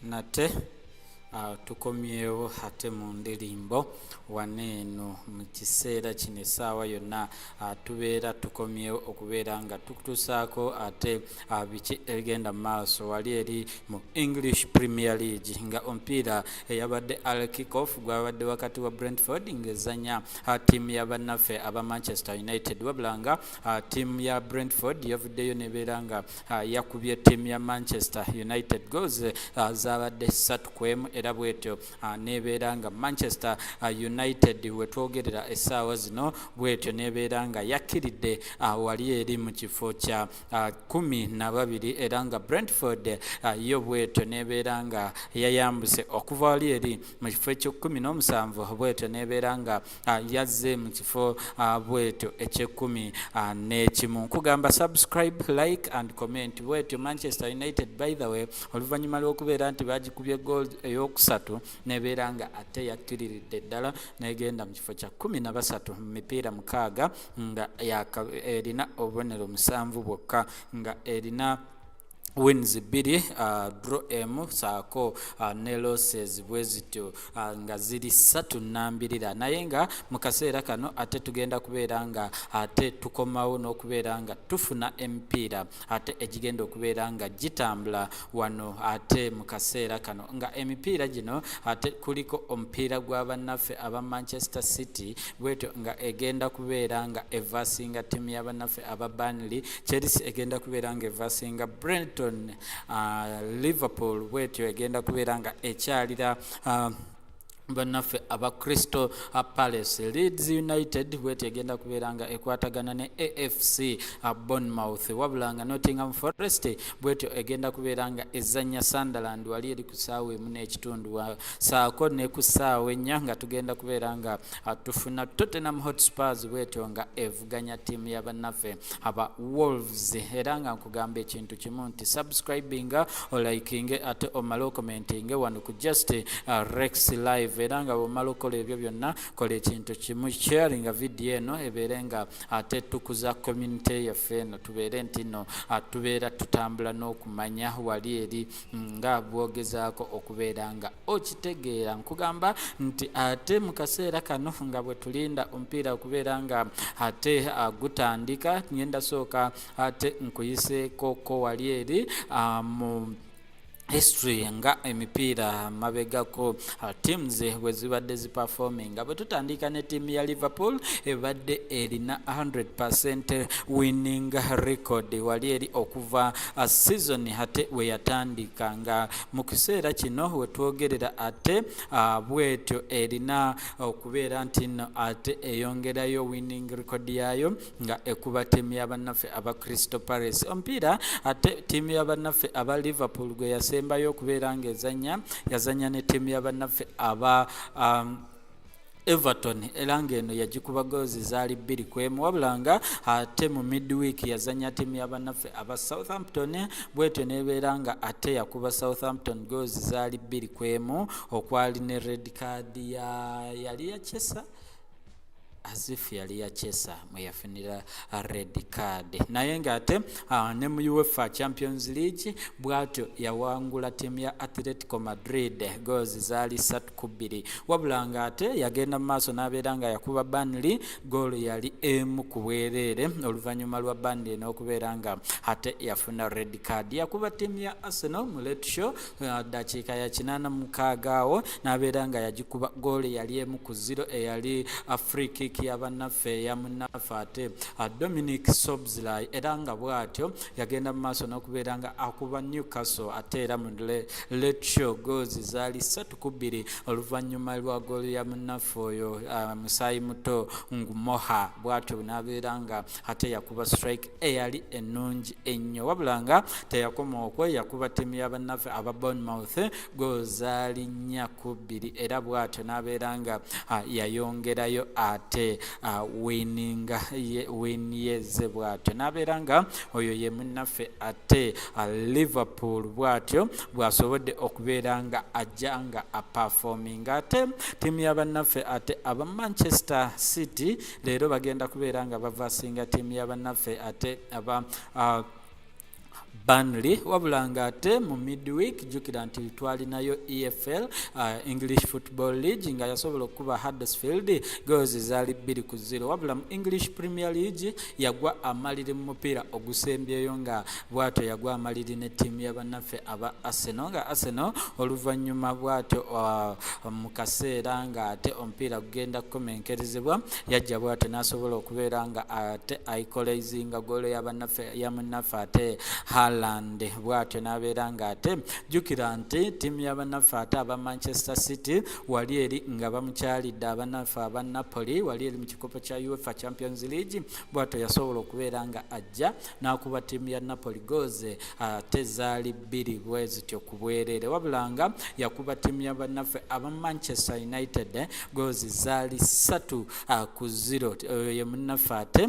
nate tukomyewo ate mu ndirimbo waneeno mu kiseera kino essaawa yonna tubeera tukomyewo okubeera nga tukutuusaako ate biki ebigenda mu maaso wali eri mu English Premier League nga omupiira eyabadde al kick-off gwabadde wakati wa Brentford ng'ezanya ttiimu ya bannaffe aba Manchester United wabula nga ttiimu ya Brentford yavuddeyo nebeera nga yakubye ttiimu ya Manchester United goals zabadde 3-1 era bwetyo nebeera nga Manchester United wetwogerera essaawa zino bwetyo nebeera nga yakkiridde wali eri mu kifo kya 12 era nga Brentford yo bwetyo nebeera nga yayambuse okuva wali eri mu kifo ekye-17 bwetyo nebeera nga yazze mu kifo bwetyo ekye-11 nkugamba subscribe like and comment bwetyo Manchester United by the way oluvannyuma lw'okubeera nti bagikubye goal eyokusatu nebeera nga ate yakkiriridde ddala negenda mu kifo kya 13 mu mipiira 6 nga erina obubonero 7 bwokka nga erina wins 2 draw emu saako ne losses bwezityo nga ziri 3-2 naye nga mu kaseera kano ate tugenda kubeera nga ate tukomawo n'okubeera nga tufuna emipiira ate egigenda okubeera nga gitambula wano ate mu kaseera kano nga emipiira gino ate kuliko omupiira gw'abannaffe aba Manchester City bwetyo nga egenda kubeera nga evasinga ttiimu y'abannaffe aba Burnley, Chelsea egenda kubeera nga evasinga Brighton, Liverpool bwetyo egenda kubeera nga ekyalira bannaffe aba Crystal Palace, Leeds United bwetyo egenda kubeera nga ekwatagana ne AFC Bournemouth wabula nga Nottingham Forest bwetyo egenda kubeera nga ezanya Sunderland wali eri ku ssaawa 1.5 saako ne ku ssaawa 4 nga tugenda kubeera nga tufuna Tottenham Hotspurs bwetyo nga evuganya ttiimu ya bannaffe aba Wolves era nga nkugamba ekintu kimu nti subscribinga olikinge ate omale okomentinge wano ku Just Rex Live era nga bw'omala okola ebyo byonna kola ekintu kimu sharinga vidiyo eno ebeere nga ate tukuza community yaffe eno tubeere nti no tubeera tutambula n'okumanya wali eri nga bwogezaako okubeera nga okitegeera nkugamba nti ate mu kaseera kano nga bwe tulinda omupiira okubeera nga ate gutandika ngenda sooka ate nkuyiseekoko wali eri mu history nga emipiira mabegako teams bwe zibadde ziperforminga bwe tutandika ne ttiimu ya Liverpool ebadde erina 100% winning record wali eri okuva season ate we yatandika nga mu kiseera kino we twogerera ate bwetyo erina okubeera nti ate eyongerayo winning record yayo nga ekuba ttiimu y'abannaffe aba Crystal Palace omupiira ate ttiimu y'abannaffe aba Liverpool gwe yasembayo okubeera nga yazanya ne ttiimu y'abannaffe aba Everton era ng'eno yagikuba goozi zaali 2-1 wabula nga ate mu midweek yazanya ttiimu y'abannaffe aba Southampton bwetyo nebeera nga ate yakuba Southampton goozi zaali 2-1 okwali ne red card yali yachesa azifu yali yachesa mweyafunira red card naye ng'ate ne mu UEFA Champions League bwatyo yawangula ttiimu ya Atletico Madrid goozi zaali 3-2 wabula ng'ate yagenda mu maaso n'abeera nga yakuba Burnley goal yali emu ku bwereere oluvannyuma lwa Burnley n'okubeera nga ate yafuna red card yakuba ttiimu ya Arsenal mu late show dakiika ya 86 awo n'abeera nga yagikuba goal yali emu ku 0 eyali free kick y'abannaffe ya munnaffe ate Dominic Szoboszlai era nga bw'atyo yagenda mu maaso n'okubeera nga akuba Newcastle ate era mu late show goozi zaali 3-2 oluvannyuma lwa goal ya munnaffe oyo musaayi muto Ngumoha bw'atyo n'abeera nga ate yakuba strike eyali ennungi ennyo wabula nga teyakoma okwo yakuba ttiimu y'abannaffe aba Bournemouth goozi zaali 4-2 era bw'atyo n'abeera nga yayongerayo ate win yeze bwatyo n'abeera nga oyo ye munnaffe ate Liverpool bwatyo bwasobodde okubeera nga ajja nga aperforminga ate ttiimu y'abannaffe ate aba Manchester City leero bagenda kubeera nga bavasinga ttiimu y'abannaffe ate aba Burnley wabula ng'ate mu midweek jjukira nti twalinayo EFL English Football League nga yasobola okuba Huddersfield goals zaali 2-0 wabula mu English Premier League yagwa amaliri mu mupiira ogusembyeyo nga bw'atyo yagwa amaliri ne ttiimu y'abannaffe aba Arsenal nga Arsenal oluvannyuma bw'atyo mu kaseera ng'ate omupiira gugenda kukomenkerezebwa yajja bw'atyo n'asobola okubeera nga ate aikolaizinga goolo ya munnaffe ate Haaland bw'atyo n'abeera ng'ate jjukira nti ttiimu y'abannaffe ate aba Manchester City wali eri nga bamukyalidde abannaffe aba Napoli wali eri mu kikopo kya UEFA Champions League bw'atyo yasobola okubeera nga ajja n'akuba ttiimu ya Napoli goals ate zaali 2 bwe zityo ku bwereere wabula nga yakuba ttiimu y'abannaffe aba Manchester United goals zaali 3-0 ye munnaffe ate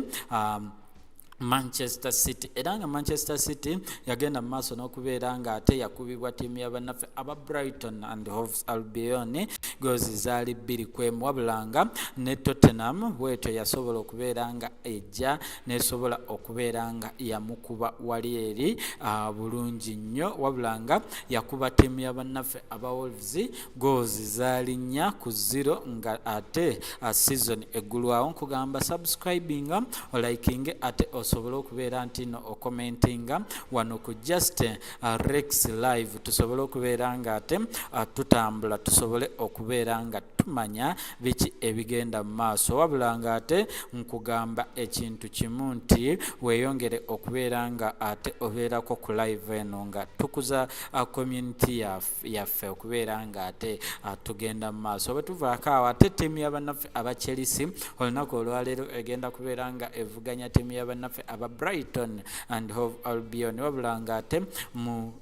Manchester City era nga Manchester City yagenda mu maaso n'okubeera nga ate yakubibwa ttiimu y'abannaffe aba Brighton and Hove Albion goals zaali 2-1 wabula nga ne Tottenham bwetyo yasobola okubeera nga ejja nesobola okubeera nga yamukuba wali eri bulungi nnyo wabula nga yakuba ttiimu y'abannaffe aba Wolves goals zaali 4-0 nga ate season eggulwawo nkugamba subscribinga olikinge ate osobola okubeera nti no okomentinga wano ku Just Rex Live tusobole okubeera nga ate tutambula tusobole okubeera nga tumanya biki ebigenda mu maaso wabula nga ate nkugamba ekintu kimu nti weeyongere okubeera nga ate obeerako ku live eno nga tukuza community yaffe okubeera nga ate tugenda mu maaso bwe tuvaako awo ate ttiimu y'abannaffe aba Chelsea olunaku olwaleero egenda kubeera nga evuganya ttiimu y'abannaffe aba Brighton and Hove Albion wabula nga ate mu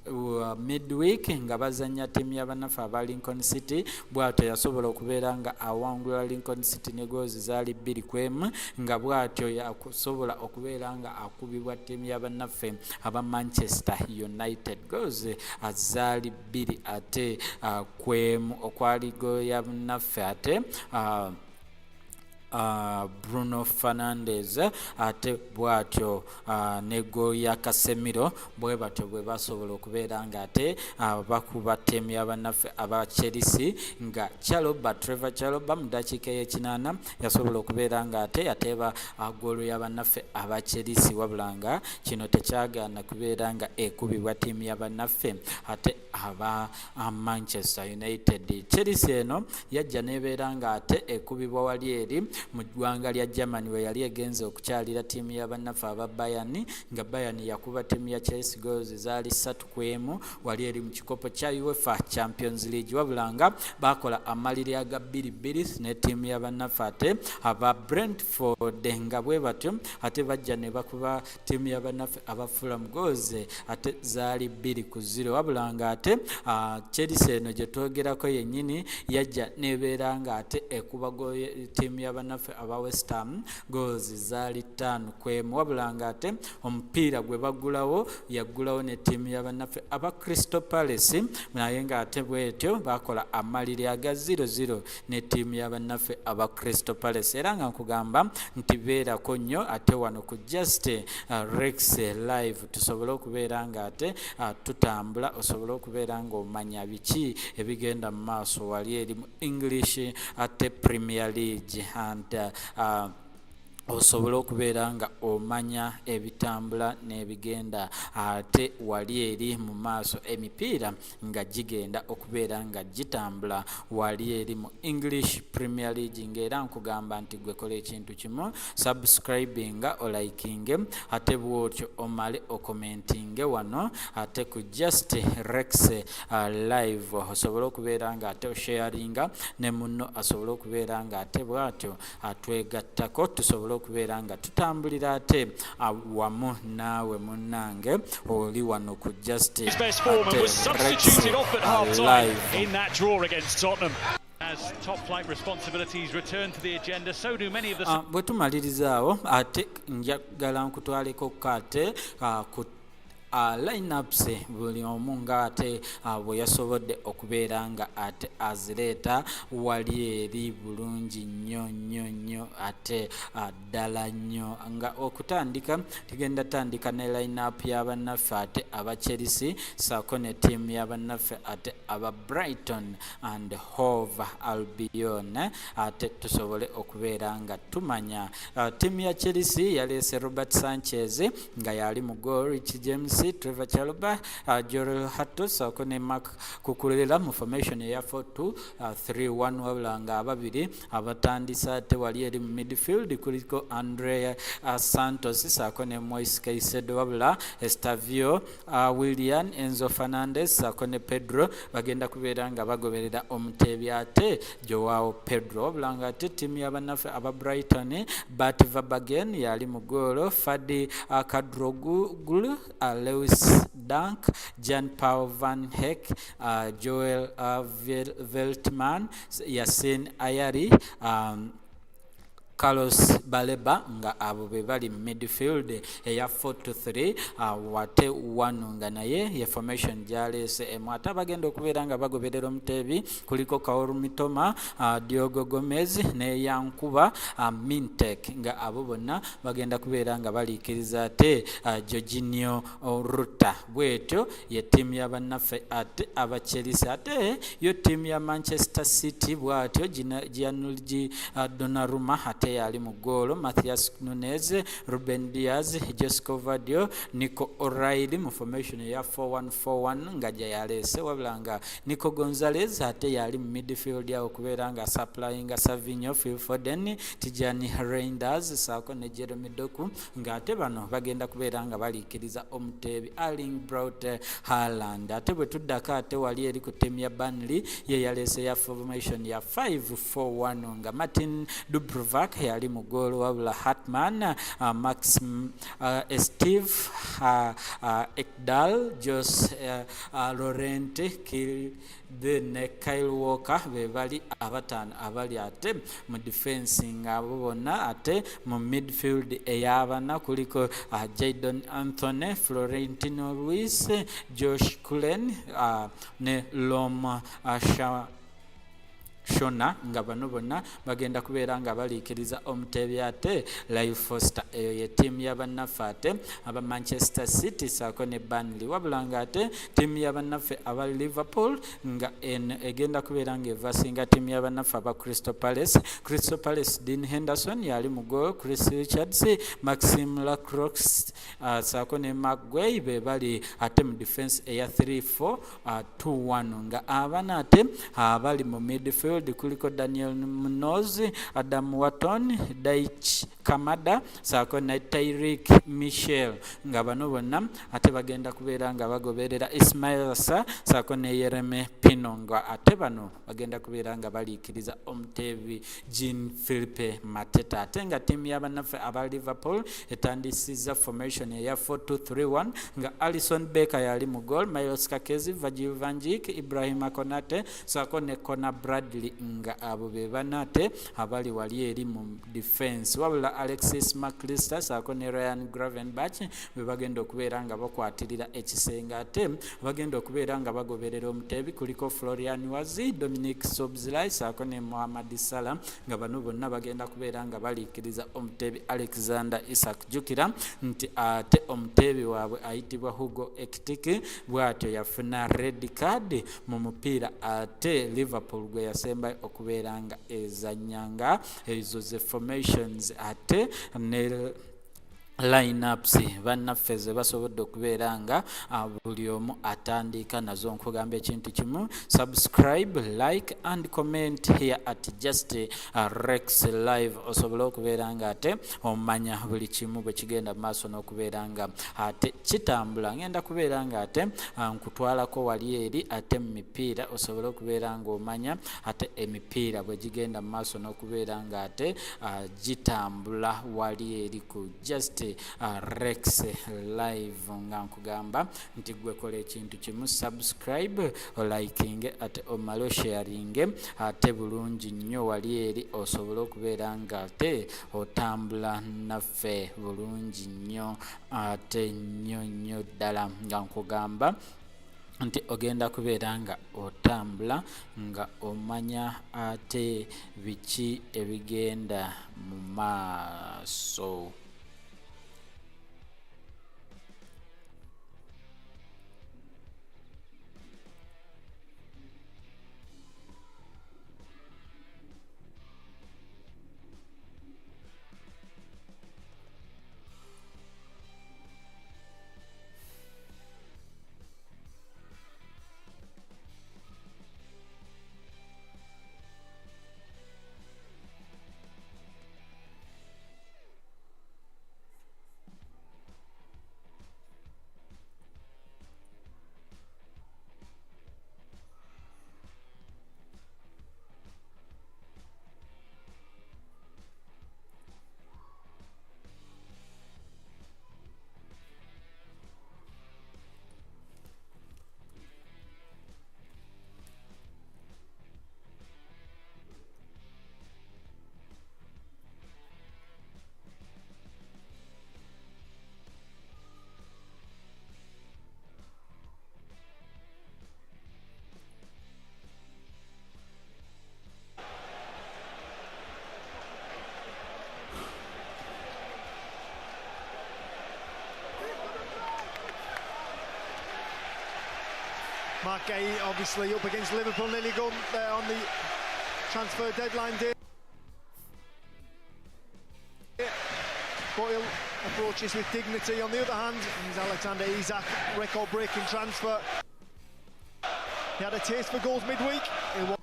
midweek nga bazanya ttiimu y'abannaffe aba Lincoln City bw'atyo yasobola okubeera nga awangula Lincoln City ne goals zaali 2-1 nga bw'atyo yasobola okubeera nga akubibwa ttiimu y'abannaffe aba Manchester United goals zaali 2 ate kwemu okwali goal ya munnaffe ate Bruno Fernandes ate bw'atyo ne goal ya Casemiro bwe batyo bwe basobola okubeera nga ate bakuba ttiimu y'abannaffe aba Chelsea nga Trevor Chalobah mu ddakiika y'ekinaana yasobola okubeera nga ate yateeba goolo y'abannaffe aba Chelsea wabula nga kino tekyagaana kubeera nga ekubibwa ttiimu y'abannaffe ate aba Manchester United. Chelsea eno yajja n'ebeera nga ate ekubibwa wali eri mu ggwanga lya Germany we yali egenze okukyalira ttiimu y'abannaffe aba Bayern nga Bayern yakuba ttiimu ya Chelsea goals zaali 3-1 wali eri mu kikopo kya UEFA Champions League wabula nga bakola amaliri aga 2-2 ne ttiimu y'abannaffe ate aba Brentford nga bwe batyo ate bajja ne bakuba ttiimu y'abannaffe aba Fulham goals ate zaali 2-0 wabula nga ate Chelsea eno gye twogerako yennyini yajja n'ebeera nga ate ekuba ttiimu y'abannaffe aba West Ham goals zaali 5-1 wabula nga ate omupiira gwe baggulawo yaggulawo ne ttiimu y'abannaffe aba Crystal Palace naye nga ate bwetyo bakola amaliri aga 0-0 ne ttiimu y'abannaffe aba Crystal Palace era nga nkugamba nti beerako nnyo ate wano ku Just Rex Live tusobole okubeera nga ate tutambula osobole okubeera nga omanya biki ebigenda mu maaso wali eri mu English ate Premier League and osobola okubeera nga omanya ebitambula n'ebigenda ate wali eri mu maaso emipiira nga gigenda okubeera nga gitambula wali eri mu English Premier League ng'era nkugamba nti gwe kola ekintu kimu subscribinga olikinge ate bwotyo omale okomentinge wano ate ku Just Rex Live osobola okubeera nga ate osharinga ne munno asobola okubeera nga ate bwatyo atwegattako tusobola okubeera nga tutambulira ate wamu naawe munnange oli wano ku Just Live. As top flight responsibilities return to the agenda, so do many of the bwe tumalirizaawo ate njagala nkutwaleko ate ku lineups buli omu nga ate bwe yasobodde okubeera nga ate azireeta wali eri bulungi nnyo ate ddala nnyo nga okutandika tugenda tandika ne lineup y'abannaffe ate aba Chelsea saako ne ttiimu y'abannaffe ate aba Brighton and Hove Albion ate tusobole okubeera nga tumanya ttiimu ya Chelsea yaleese Robert Sanchez nga yali mu goal, Rich James, Trevor Chalobah, Jorel Hato saako ne Mark Kukulera mu formation eya 4-2-3-1 wabula nga ababiri abatandisa ate wali eri mu midfield kuliko Andrea Santos saako ne Moise Caicedo wabula Estavio Willian, Enzo Fernandez saako ne Pedro bagenda kubeera nga bagoberera omuteebi ate Joao Pedro wabula nga ate ttiimu y'abannaffe aba Brighton Bart Verbagen yali mu goal, Fadi Kadroglu, Lewis Dunk, Jan Paul Van Heck, Joel Veltman, Yassine Ayari, Carlos Baleba nga abo be bali midfield eya 4-3 wate wano nga naye ye formation gyaleese ate abagenda okubeera nga bagoberera omuteebi kuliko Kaoru Mitoma, Diogo Gomez ne Yankuba Mintek nga abo bonna bagenda kubeera nga baliikiriza ate Jorginho Ruta bwetyo ye ttiimu y'abannaffe ate aba Chelsea ate yo ttiimu ya Manchester City bwatyo Gianluigi Donnarumma ate yali mu goal, Matthias Nunez, Ruben Diaz, Jessica Vadio, Nico O'Reilly mu formation ya 4-1-4-1 nga yaleese wabula nga Nico Gonzalez ate yali mu midfield yawo okubeera nga supplying Savinho, Phil Foden, Tijani Reinders saako ne Jeremy Doku nga ate bano bagenda kubeera nga baliikiriza omuteebi Erling Braut Haaland ate bwe tuddako ate wali eri ku ttiimu ya Burnley ye yaleese ya formation ya 5-4-1 nga Martin Dubravak yali mu goal wabula Hartman, Max Steve Ekdal, Jos Laurent ne Kyle Walker be bali abataano abali ate mu defense nga abo bonna ate mu midfield ey'abana kuliko Jadon Anthony, Florentino Luis, Josh Cullen ne Lom Shona nga bano bonna bagenda kubeera nga baliikiriza omuteebi ate Live Foster eyo ye ttiimu y'abannaffe ate aba Manchester City saako ne Burnley wabula nga ate ttiimu y'abannaffe aba Liverpool nga egenda kubeera nga evasinga ttiimu y'abannaffe aba Crystal Palace Dean Henderson yali mu goal, Chris Richards, Maxime Lacroix saako ne Maguire be bali ate mu defense eya 3-4-2-1 nga abana ate abali mu midfield kuliko Daniel Munoz, Adam Wharton, Daich Kamada saako ne Tyreek Michel nga bano bonna ate bagenda kubeera nga bagoberera Ismail Sarr saako ne Yereme Pino nga ate bano bagenda kubeera nga baliikiriza omuteebi Jean-Philippe Mateta ate nga ttiimu y'abannaffe aba Liverpool etandisizza formation eya 4-2-3-1 nga Alisson Becker yali mu goal, Miles Kakezi, Virgil van Dijk, Ibrahima Konate saako ne Conor Bradley nga abo be banate abali wali eri mu defense wabula Alexis McAllister saako ne Ryan Gravenberch be bagenda okubeera nga bakwatirira ekisenge ate bagenda okubeera nga bagoberera omuteebi kuliko Florian Wazi, Dominic Szoboszlai saako ne Mohamed Salah nga bano bonna bagenda kubeera nga baliikiriza omuteebi Alexander Isak. Jukira nti ate omuteebi waabwe ayitibwa Hugo Ekitike bw'atyo yafuna red card mu mupiira ate Liverpool gwe yasembayo okubeera nga ezannyanga ezo ze formations ate ne lineups bannaffe ze basobodde okubeera nga buli omu atandika nazo nkugamba ekintu kimu, subscribe, like and comment here at Just Rex Live osobole okubeera nga ate omanya buli kimu bwe kigenda maaso n'okubeera nga ate kitambula. Ngenda kubeera nga ate nkutwalako wali eri ate mu mipiira osobole okubeera nga omanya ate emipiira bwe gigenda maaso n'okubeera nga ate gitambula wali eri ku Just ate Rex live nga nkugamba nti gwe kola ekintu kimu subscribe liking ate omalo sharing ate bulungi nnyo wali eri osobola okubeera nga ate otambula naffe bulungi nnyo ate nnyo ddala nga nkugamba nti ogenda kubeera nga otambula nga omanya ate biki ebigenda mu maaso. Matchday obviously up against Liverpool, nearly gone there on the transfer deadline day. But he'll approach this with dignity. On the other hand, is Alexander Isak, record-breaking transfer. He had a taste for goals midweek. He'll want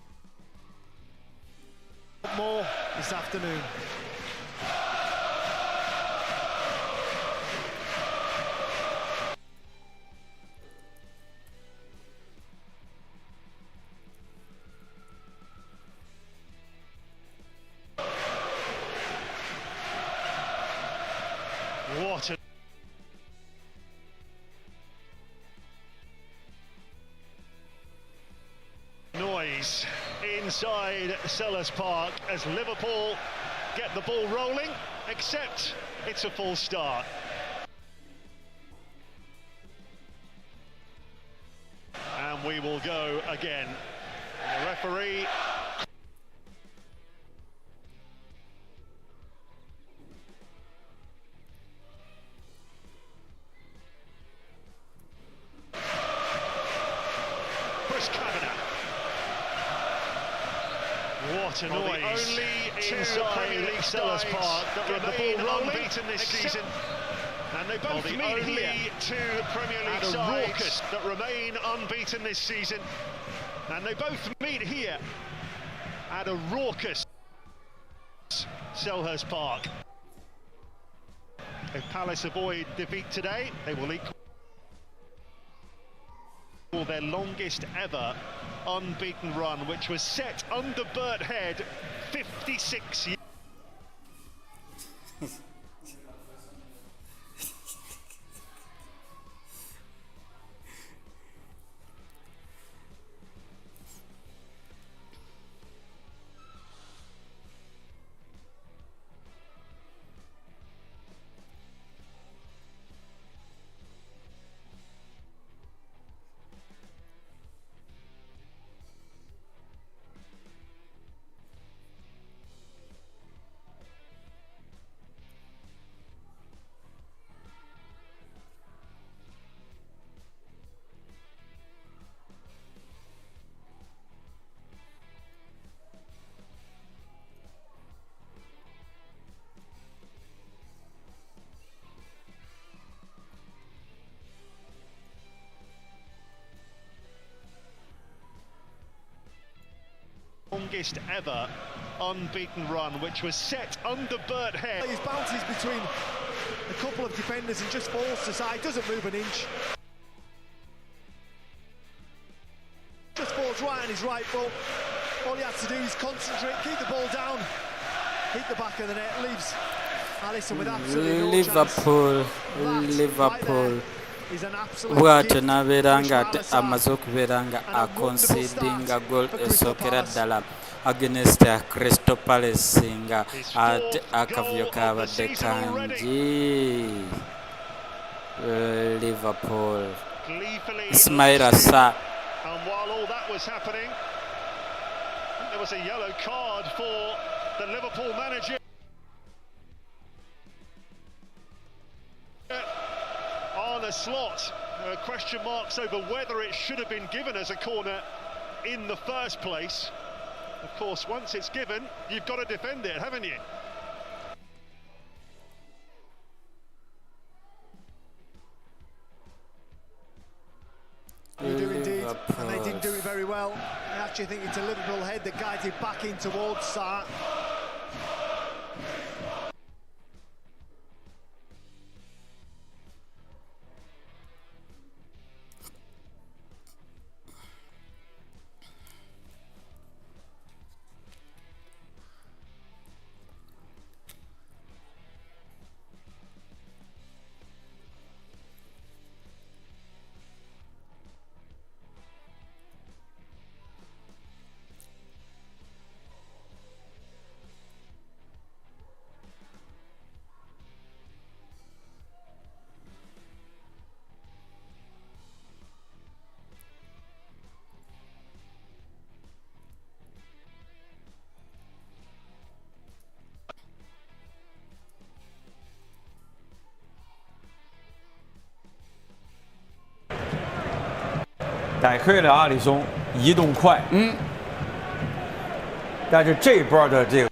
more this afternoon. What a noise inside Selhurst Park as Liverpool get the ball rolling, except it's a full start. And we will go again. The referee what a noise. Only inside Selhurst Park that get the ball unbeaten this season. And they both meet here. Two Premier League sides that remain unbeaten this season. And they both meet here at a raucous Selhurst Park. If Palace avoid defeat today, they will equal their longest ever unbeaten run, which was set under Burt Head 56 years. Longest ever unbeaten run, which was set under Burt Head. His bounces between a couple of defenders and just falls to side, doesn't move an inch. Just falls right on his right foot. All he has to do is concentrate, keep the ball down, hit the back of the net, leaves Alisson with absolutely no Liverpool chance. Liverpool Is an absolute bw'atyo gift n'abeera for nga Ismaila Sarr. amaze okubeera nga And a wonderful akonsidinga start goal for Crystal esookera Palace. ddala against Crystal Palace nga ate akavuyo kabadde kangi. Liverpool Ismaila Sarr. And while all that was happening, there was a yellow card for the Liverpool manager. On a slot, question marks over whether it should have been given as a corner in the first place. Of course, once it's given, you've got to defend it, haven't you? They do indeed, and they didn't do it very well. I actually think it's a Liverpool head that guides it back in towards Sarr.逮黑了阿里松，移动快，但是这波的这个。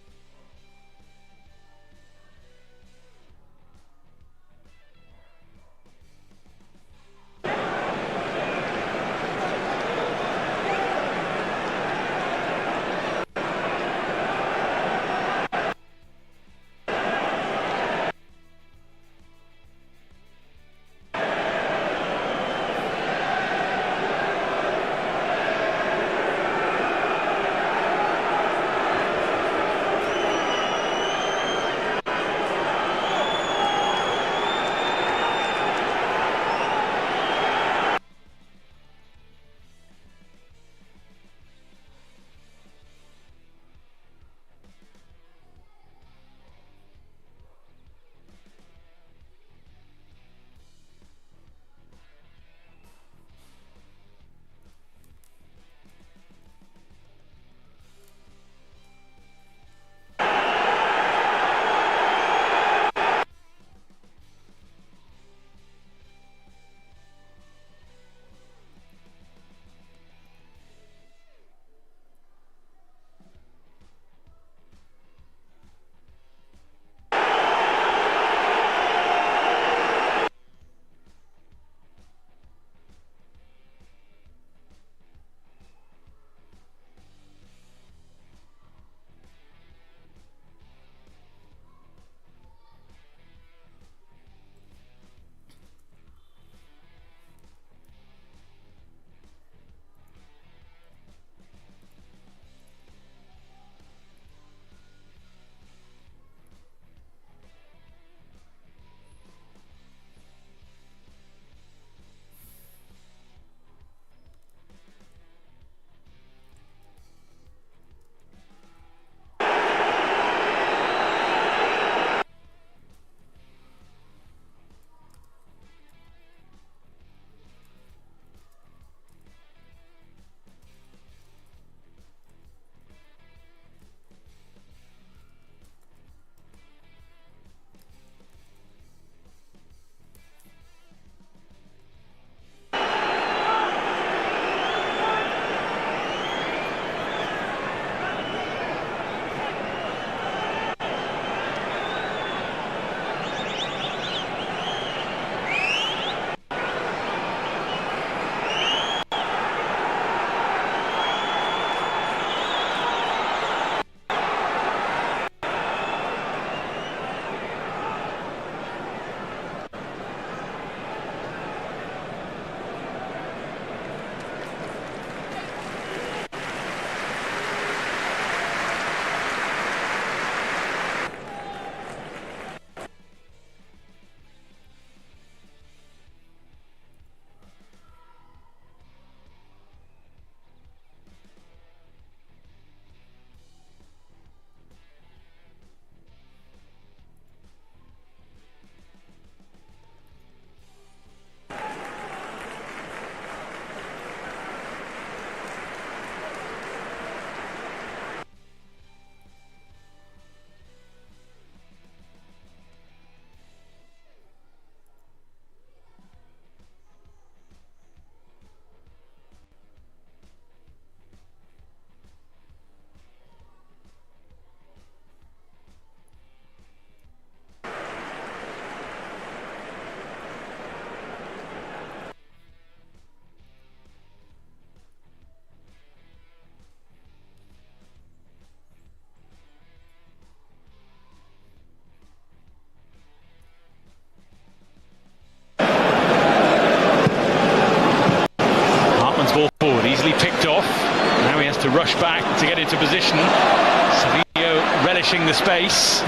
to rush back to get into position. Savinho relishing the space.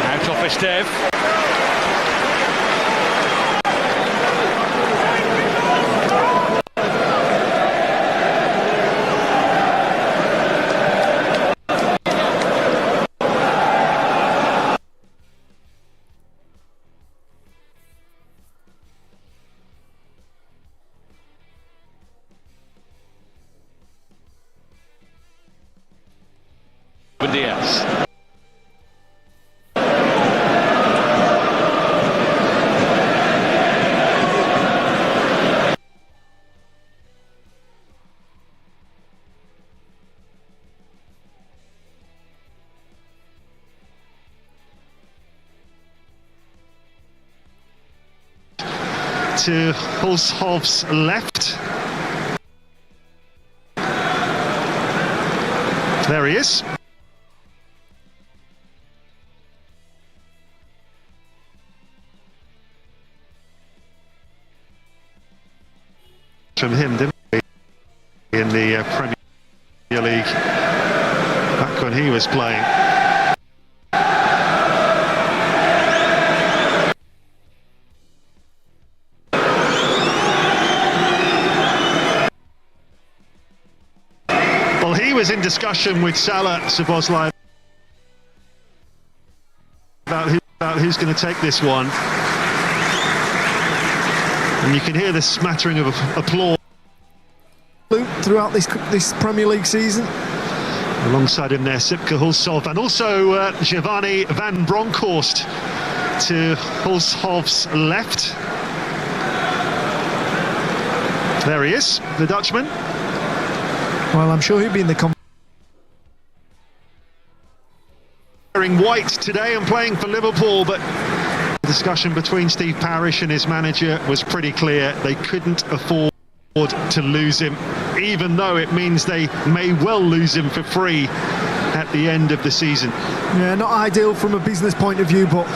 Out off Estev. Diaz. To Hulshov's left. There he is. From him, didn't we, in the Premier League back when he was playing. Well, he was in discussion with Salah, Szoboszlai, about who's going to take this one. And you can hear the smattering of applause throughout this Premier League season. Alongside him there, Sipke Hulshof, and also Giovanni van Bronckhorst to Hulshof's left. There he is, the Dutchman. Well, I'm sure he'd be in the wearing white today and playing for Liverpool, but the discussion between Steve Parish and his manager was pretty clear. They couldn't afford to lose him, even though it means they may well lose him for free at the end of the season. Yeah, not ideal from a business point of view, but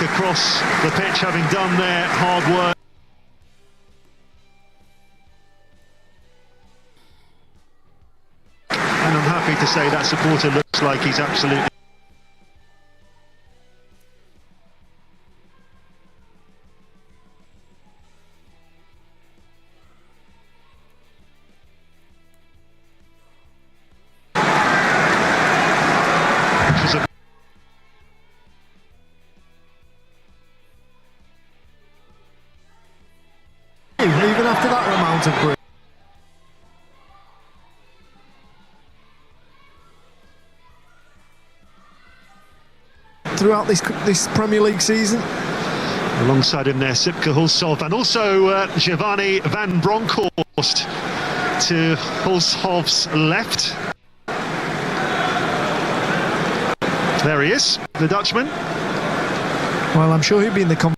across the pitch, having done their hard work. And I'm happy to say that supporter looks like he's absolutely even after that amount of break. Throughout this Premier League season. Alongside him there, Sipke Hulshof, and also Giovanni van Bronckhorst to Hulshof's left. There he is, the Dutchman. Well, I'm sure he'd be in the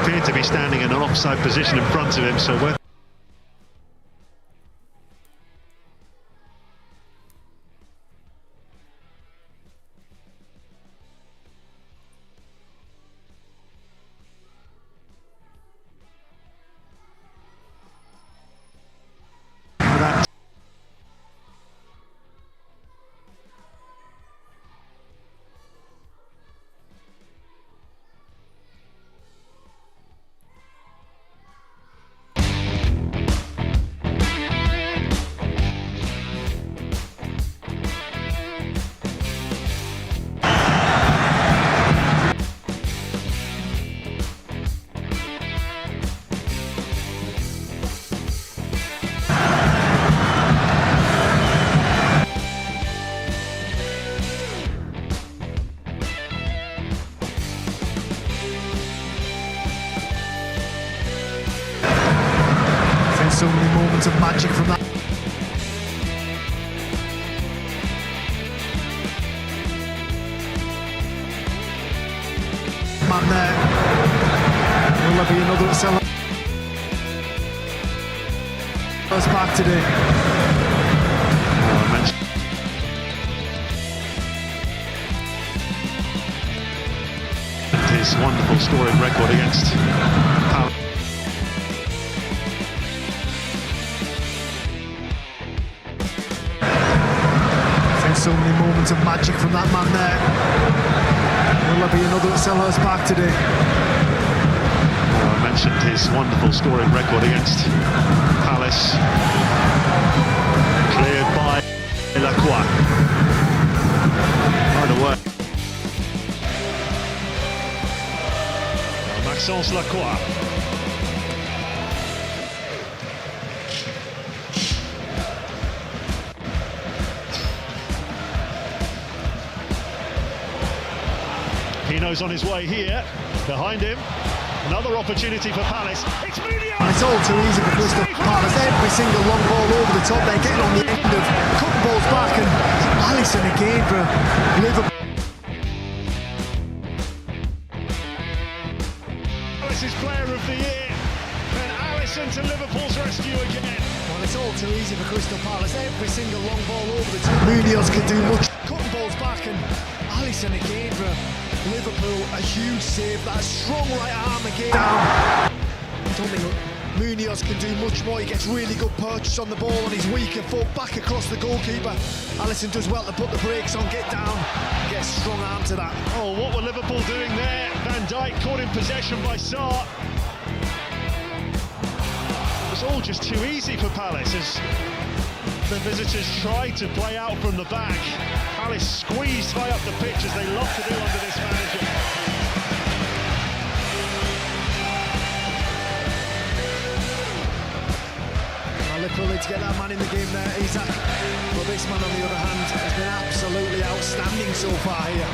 appeared to be standing in an offside position in front of him, so whether moment of magic from that man there. Will there be another Sellers back today? His wonderful scoring record against Palace. So many moments of magic from that man there. Will there be another Sellers back today? I mentioned his wonderful scoring record against Palace. Cleared by Lacroix. By the way, Maxence Lacroix. Pino's on his way here. Behind him, another opportunity for Palace. It's Munoz! And it's all too easy for Crystal Palace. Every single long ball over the top. They're getting on the end of cutting balls back, and Alisson again for Liverpool. Palace's player of the year, and Alisson to Liverpool's rescue again. Well, it's all too easy for Crystal Palace. Every single long ball over the top. Munoz can do much. Cutting balls back, and Alisson again for Liverpool. A huge save. That strong right arm again. Down. I don't think Munoz can do much more. He gets really good purchase on the ball on his weaker foot. Back across the goalkeeper. Alisson does well to put the brakes on, get down, get a strong arm to that. Oh, what were Liverpool doing there? Van Dijk caught in possession by Sarr. It was all just too easy for Palace as the visitors tried to play out from the back. Palace squeezed high up the pitch as they love to do under this manager. Well, Liverpool need to get that man in the game there, Isaac. But this man, on the other hand, has been absolutely outstanding so far here.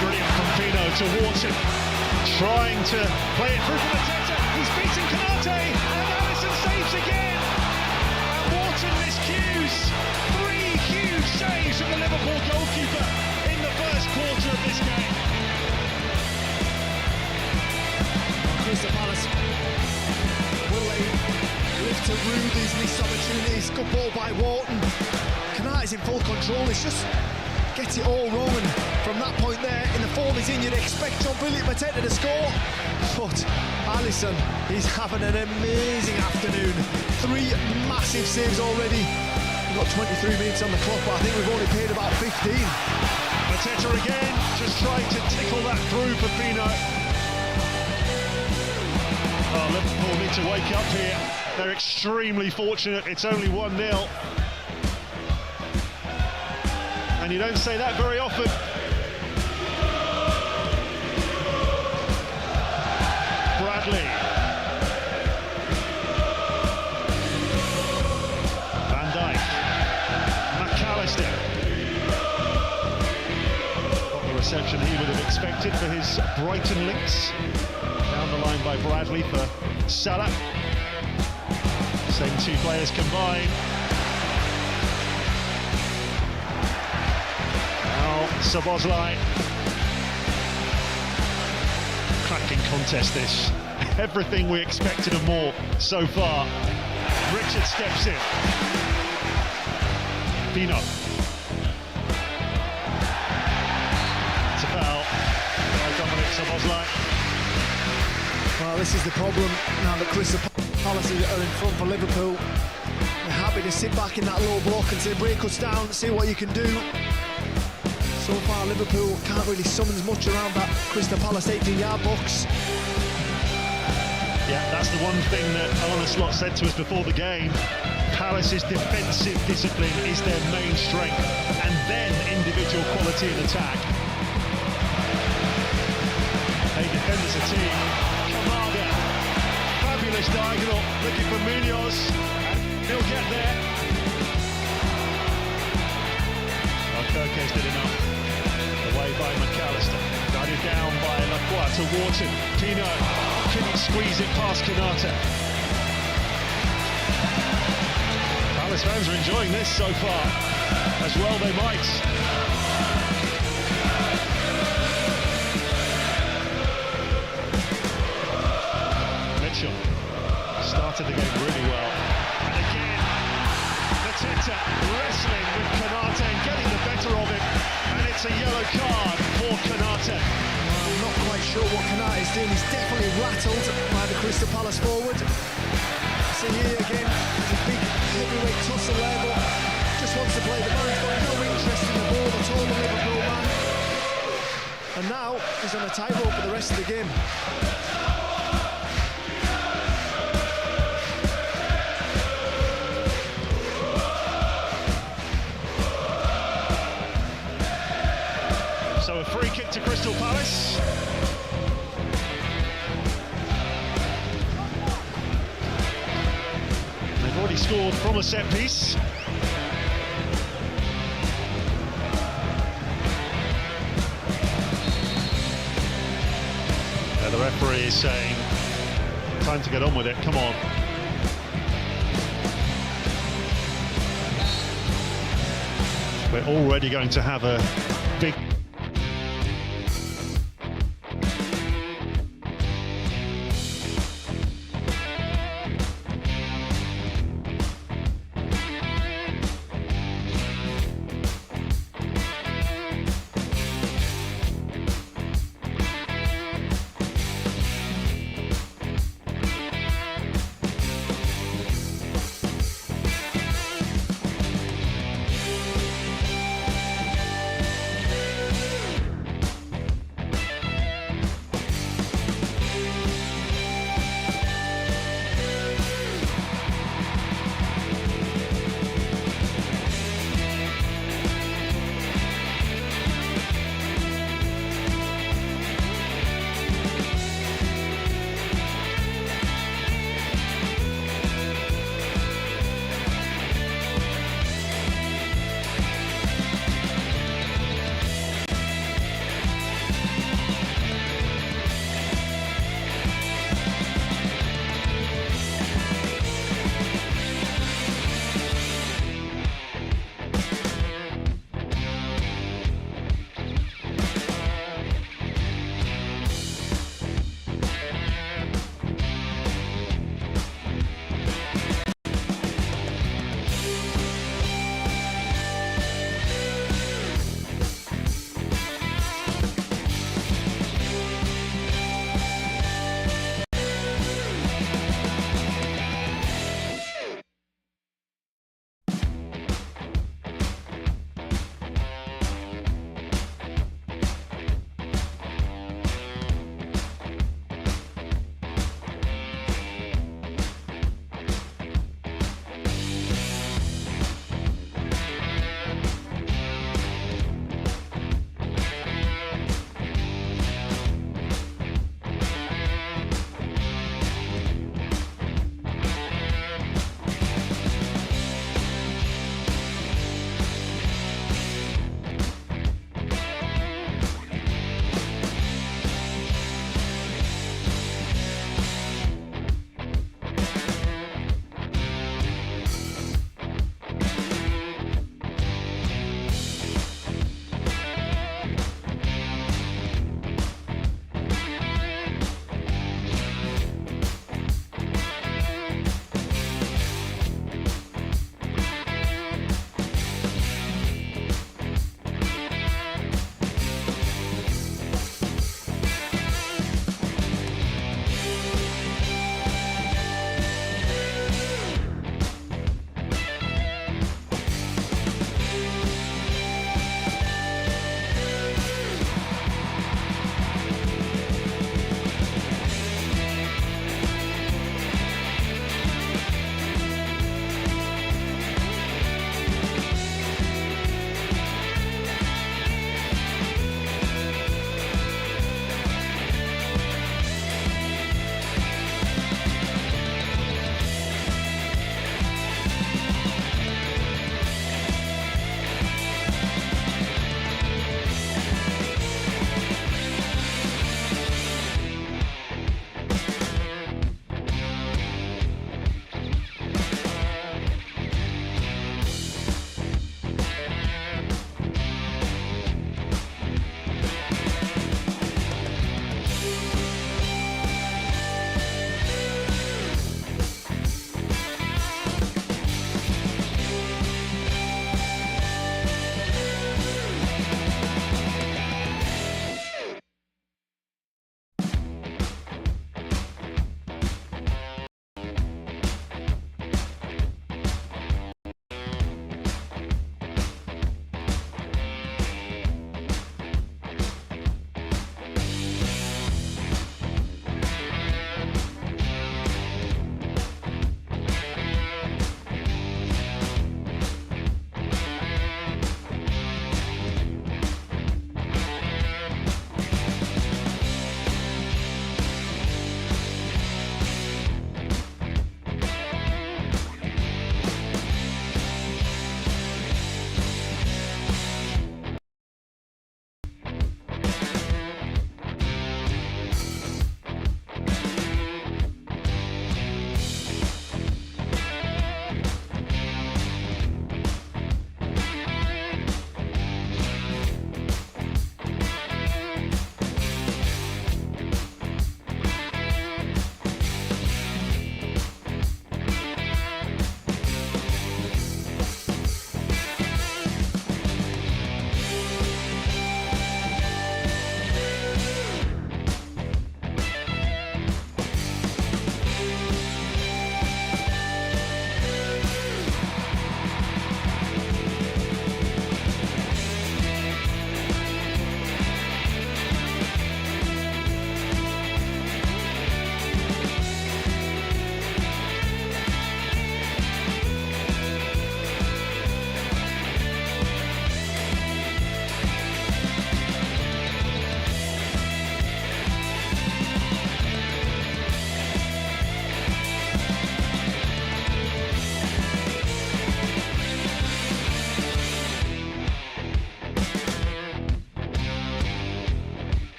Brilliant from Pino towards him, trying to play it through from Matchday. He's beaten Canate, and Alisson saves again. And Wharton miscues. 3 huge saves from the Liverpool goalkeeper in the first quarter of this game. Crystal Palace, will they live to rue these missed opportunities? Good ball by Wharton. Canate's in full control. It's just gets it all wrong, and from that point there, in the form he's in, you'd expect John Brilliant Mateta to score. But Alisson, he's having an amazing afternoon. 3 massive saves already. We've got 23 minutes on the clock, but I think we've only paid about 15. Mateta again, just trying to tickle that through for Pino. Oh, Liverpool need to wake up here. They're extremely fortunate. It's only 1-0. And you don't say that very often. Bradley. Van Dijk. McAllister. Not the reception he would have expected for his Brighton links. Down the line by Bradley for Salah. Same 2 players combined. Szoboszlai. Cracking contest this. Everything we expected and more so far. Richard steps in. Pino. It's a foul by Dominic Szoboszlai. Well, this is the problem now that Crystal Palace are in front for Liverpool. They're happy to sit back in that low block and say, break us down, see what you can do. So far, Liverpool can't really summon much around that Crystal Palace 18-yard box. Yeah, that's the one thing that Arne Slot said to us before the game. Palace's defensive discipline is their main strength, and then individual quality in attack. They defend as a team. Kamada, fabulous diagonal, looking for Munoz, and he'll get there. Kirkes did enough. Away by McAllister. Wharton. Pino couldn't squeeze it past Konate. Palace fans are enjoying this so far, as well they might. Mitchell started the game really well, and again Mateta wrestling with Konate and getting the better of him, and it's a yellow card for Konate. I'm not quite sure what Konate is doing. He's definitely rattled by the Crystal Palace forward. See here again, there's a big heavyweight tussle there, but just wants to play the ball. He's got no interest in the ball at all, the Liverpool man. And now he's on a tightrope for the rest of the game. So a free kick to Crystal Palace. They've already scored from a set piece. The referee is saying, time to get on with it, come on. We're already going to have a big...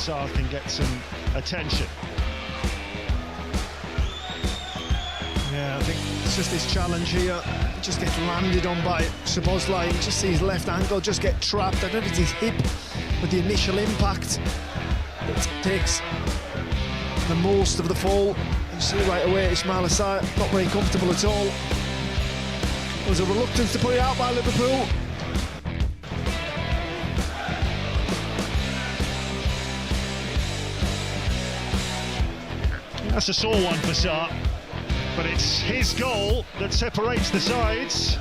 Sarr can get some attention. Yeah, I think it's just this challenge here. It just gets landed on by Szoboszlai. You just see his left ankle just get trapped. I don't know if it's his hip with the initial impact. It takes the most of the fall. You see right away Ismail Assar not very comfortable at all. There was a reluctance to put it out by Liverpool. That's a sore one for Sarr, but it's his goal that separates the sides.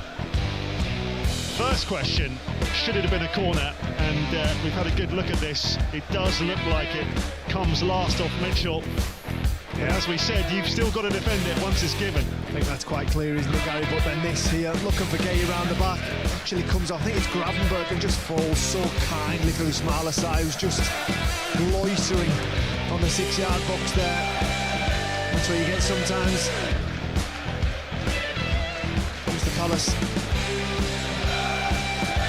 First question, should it have been a corner? And we've had a good look at this. It does look like it comes last off Mitchell. Yeah, as we said, you've still got to defend it once it's given. I think that's quite clear, isn't it, Gary? But then this here, looking for Gay around the back, actually comes off. I think it's Gravenberg and just falls so kindly for Ismail Assar, who's just loitering on the 6-yard box there. That's what you get sometimes. Mr. Palace.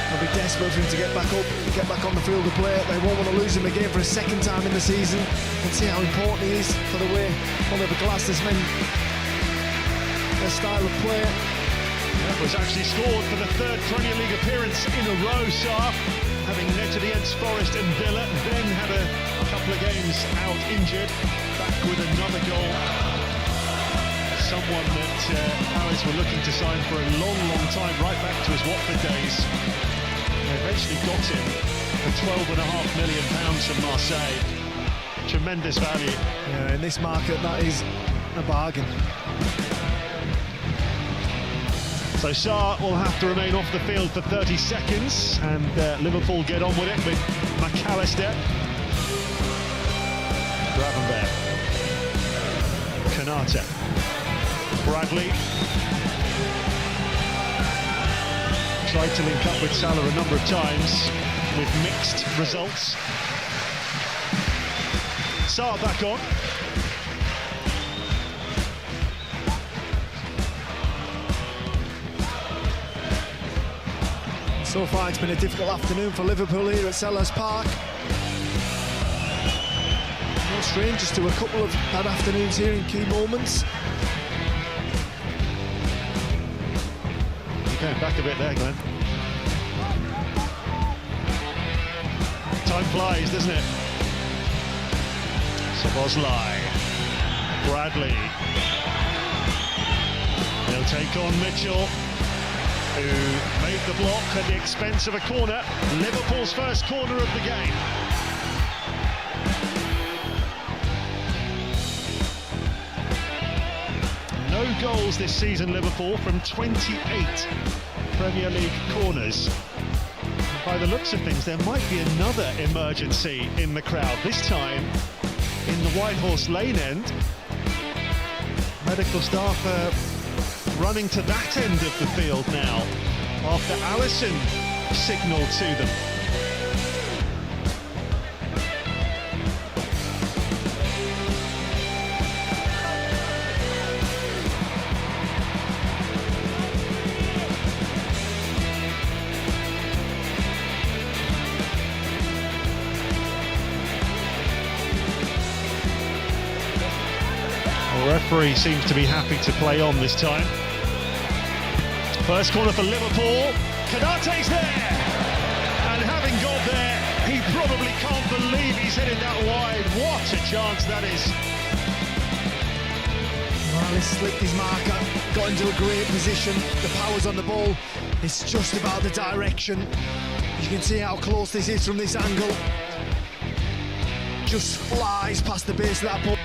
They'll be desperate for him to get back up, get back on the field of play. They won't want to lose him again for a second time in the season. And see how important he is for the way Oliver Glasner's men, their style of play. That was actually scored for the third Premier League appearance in a row, Sarr, having netted against Forest and Villa, then had a couple of games out injured, back with another goal. Someone that Palace were looking to sign for a long, long time, right back to his Watford days. They eventually got him for £12.5 million from Marseille. Tremendous value. Yeah, in this market, that is a bargain. So Sarr will have to remain off the field for 30 seconds, and Liverpool get on with it with McAllister, Gravenberg, Konate, Bradley. Tried to link up with Salah a number of times with mixed results. Sarr back on. So far it's been a difficult afternoon for Liverpool here at Selhurst Park. No strangers to a couple of bad afternoons here in key moments. You're going back a bit there, Glenn. Time flies, doesn't it? Szoboszlai, Bradley. They'll take on Mitchell, who made the block at the expense of a corner. Liverpool's first corner of the game. No goals this season, Liverpool, from 28 Premier League corners. By the looks of things, there might be another emergency in the crowd, this time in the White Horse Lane end. Medical staff running to that end of the field now after Alisson signalled to them. The referee seems to be happy to play on this time. First corner for Liverpool. Konate's there! And having got there, he probably can't believe he's headed that wide. What a chance that is. Well, he slipped his marker, got into a great position. The power's on the ball. It's just about the direction. You can see how close this is from this angle. Just flies past the base of that ball.